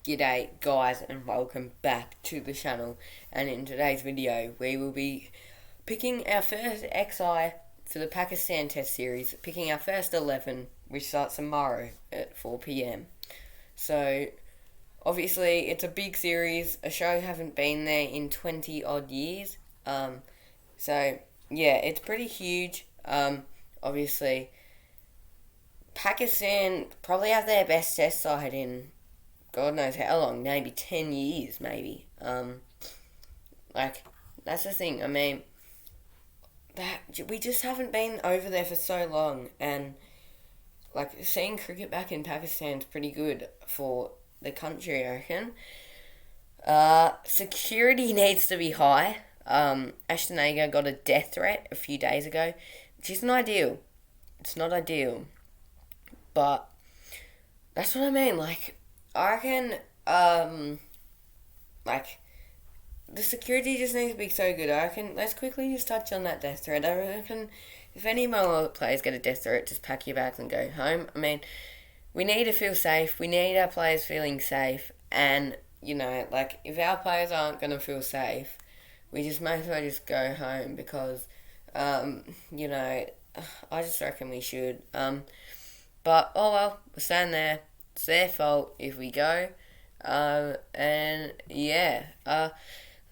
G'day guys and welcome back to the channel, and in today's video we will be picking our first XI for the Pakistan Test Series, picking our first 11 which starts tomorrow at 4 p.m. So obviously it's a big series, a show haven't been there in 20 odd years, so yeah, it's pretty huge. Obviously Pakistan probably have their best test side in God knows how long, maybe 10 years, maybe. Like, that's the thing. I mean, that we just haven't been over there for so long, and like seeing cricket back in Pakistan is pretty good for the country, I reckon. Security needs to be high. Ashton Agar got a death threat a few days ago, which isn't ideal. It's not ideal, but that's what I mean. Like, I reckon, like, the security just needs to be so good. I reckon, let's quickly just touch on that death threat. I reckon if any more players get a death threat, just pack your bags and go home. I mean, we need to feel safe. We need our players feeling safe. And, you know, like, if our players aren't going to feel safe, we just may as well just go home because, you know, I just reckon we should. But, oh well, we're staying there. It's their fault if we go. And yeah, let's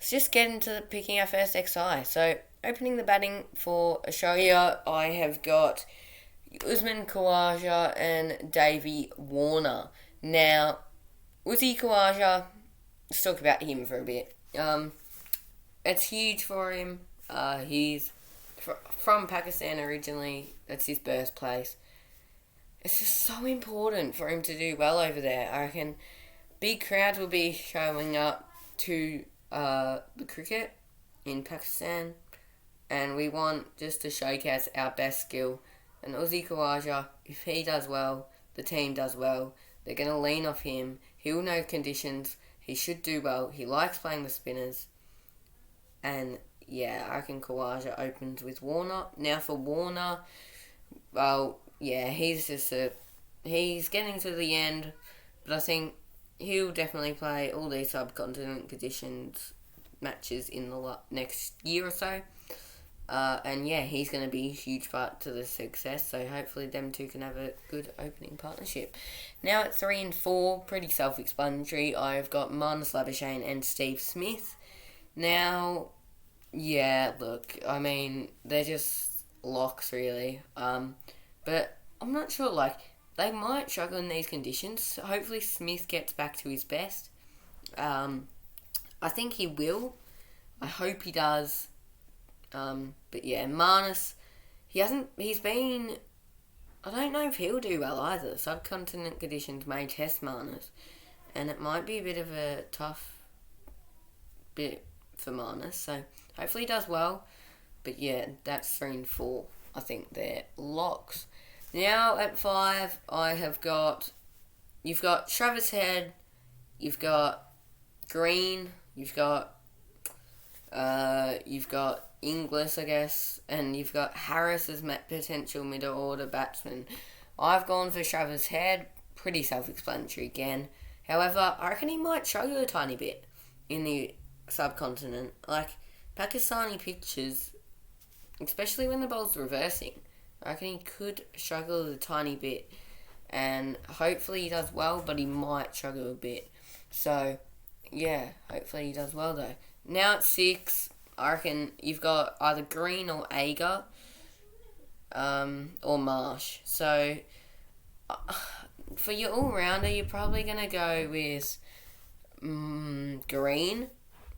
just get into picking our first XI. So, opening the batting for Australia, I have got Usman Khawaja and Davey Warner. Now, Uzi Khawaja, let's talk about him for a bit. It's huge for him. He's from Pakistan originally. That's his birthplace. It's just so important for him to do well over there. I reckon big crowds will be showing up to the cricket in Pakistan, and we want just to showcase our best skill. And Uzi Khawaja, if he does well, the team does well. They're going to lean off him. He'll know conditions. He should do well. He likes playing the spinners. And yeah, I reckon Khawaja opens with Warner. Now for Warner, well, yeah, he's getting to the end, but I think he'll definitely play all these subcontinent conditions matches in the next year or so. And yeah, he's going to be a huge part to the success, so hopefully them two can have a good opening partnership. Now at 3 and 4, pretty self-explanatory. I've got Marnus Labuschagne and Steve Smith. Now, yeah, look, I mean, they're just locks really. But I'm not sure, like, they might struggle in these conditions. Hopefully Smith gets back to his best. I think he will. I hope he does. But yeah, Marnus, he's been, I don't know if he'll do well either. Subcontinent conditions may test Marnus, and it might be a bit of a tough bit for Marnus, so hopefully he does well. But yeah, that's 3 and 4. I think they're locks. Now at 5, you've got Travis Head, you've got Green, you've got Inglis, I guess, and you've got Harris as potential middle order batsman. I've gone for Travis Head, pretty self-explanatory again. However, I reckon he might struggle a tiny bit in the subcontinent. Like, Pakistani pitches, especially when the ball's reversing, I reckon he could struggle a tiny bit, and hopefully he does well, but he might struggle a bit. So, yeah, hopefully he does well though. Now at 6, I reckon you've got either Green or Agar, or Marsh. So, for your all-rounder, you're probably going to go with Green,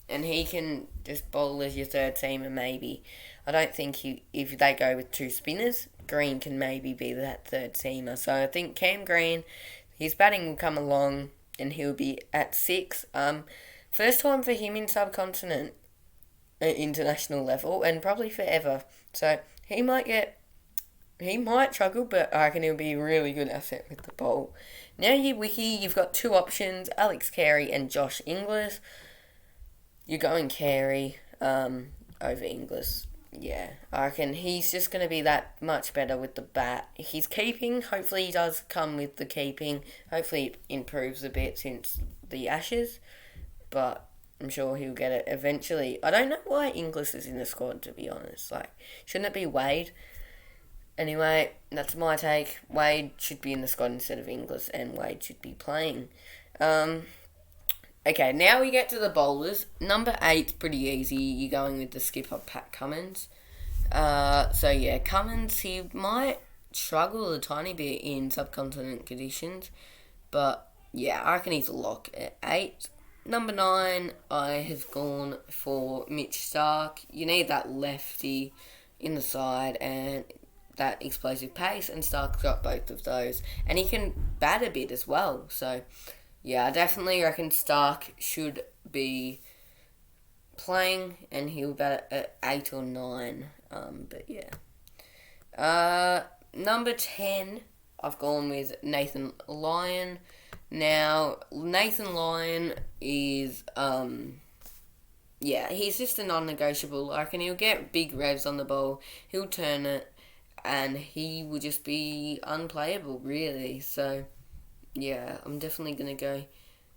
and he can just bowl as your third teamer maybe. I don't think if they go with 2 spinners, Green can maybe be that third teamer. So I think Cam Green, his batting will come along and he'll be at 6. First time for him in subcontinent at international level, and probably forever. So he might struggle, but I reckon he'll be a really good asset with the ball. Now your wiki, you've got 2 options, Alex Carey and Josh Inglis. You're going Carey over Inglis. yeah, I reckon he's just going to be that much better with the bat. He's keeping, hopefully he does come with the keeping. Hopefully it improves a bit since the Ashes, but I'm sure he'll get it eventually. I don't know why Inglis is in the squad, to be honest. Like, shouldn't it be Wade? Anyway, that's my take. Wade should be in the squad instead of Inglis, and Wade should be playing. Okay, now we get to the bowlers. Number 8's pretty easy. You're going with the skipper, Pat Cummins. So yeah, Cummins, he might struggle a tiny bit in subcontinent conditions, but yeah, I reckon he's a lock at 8. Number 9, I have gone for Mitch Starc. You need that lefty in the side and that explosive pace, and Starc's got both of those. And he can bat a bit as well, so yeah, I definitely reckon Starc should be playing, and he'll bat at 8 or 9. But yeah. Number 10, I've gone with Nathan Lyon. Now, Nathan Lyon is, yeah, he's just a non-negotiable. I reckon he'll get big revs on the ball, he'll turn it, and he will just be unplayable, really. So, yeah, I'm definitely going to go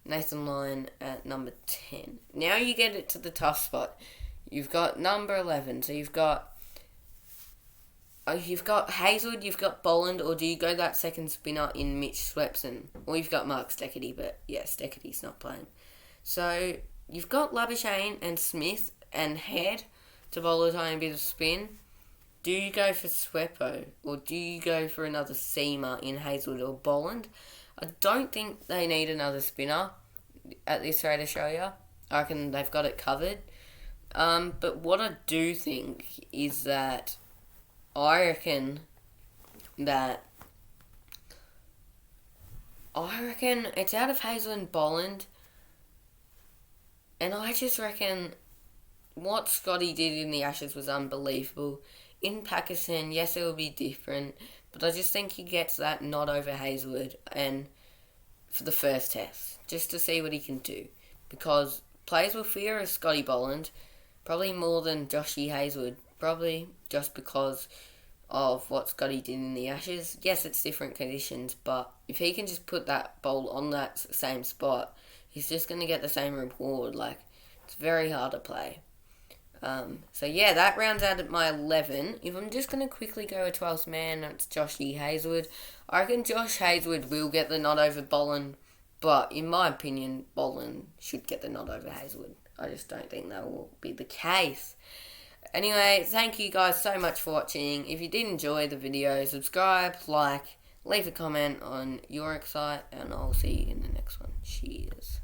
Nathan Lyon at number 10. Now you get it to the tough spot. You've got number 11, so you've got Hazlewood, you've got Boland, or do you go that second spinner in Mitch Swepson? Or you've got Mark Steketee, but yeah, Steketee's not playing. So you've got Labuschagne and Smith and Head to bowl a tiny bit of spin. Do you go for Sweppo, or do you go for another seamer in Hazlewood or Boland? I don't think they need another spinner at this rate of show you. I reckon they've got it covered. But what I do think is that I reckon it's out of Hazlewood and Boland, and I just reckon what Scotty did in the Ashes was unbelievable. In Pakistan, yes, it will be different, but I just think he gets that nod over Hazlewood and for the first test, just to see what he can do, because players will fear of Scotty Boland probably more than Joshy Hazlewood, probably just because of what Scotty did in the Ashes. Yes, it's different conditions, but if he can just put that bowl on that same spot, he's just going to get the same reward. Like, it's very hard to play. So yeah, that rounds out at my 11. If I'm just going to quickly go a 12th man, it's Joshy Hazlewood. I reckon Josh Hazlewood will get the nod over Boland, but in my opinion, Boland should get the nod over Hazlewood. I just don't think that will be the case. Anyway, thank you guys so much for watching. If you did enjoy the video, subscribe, like, leave a comment on your excite, and I'll see you in the next one. Cheers.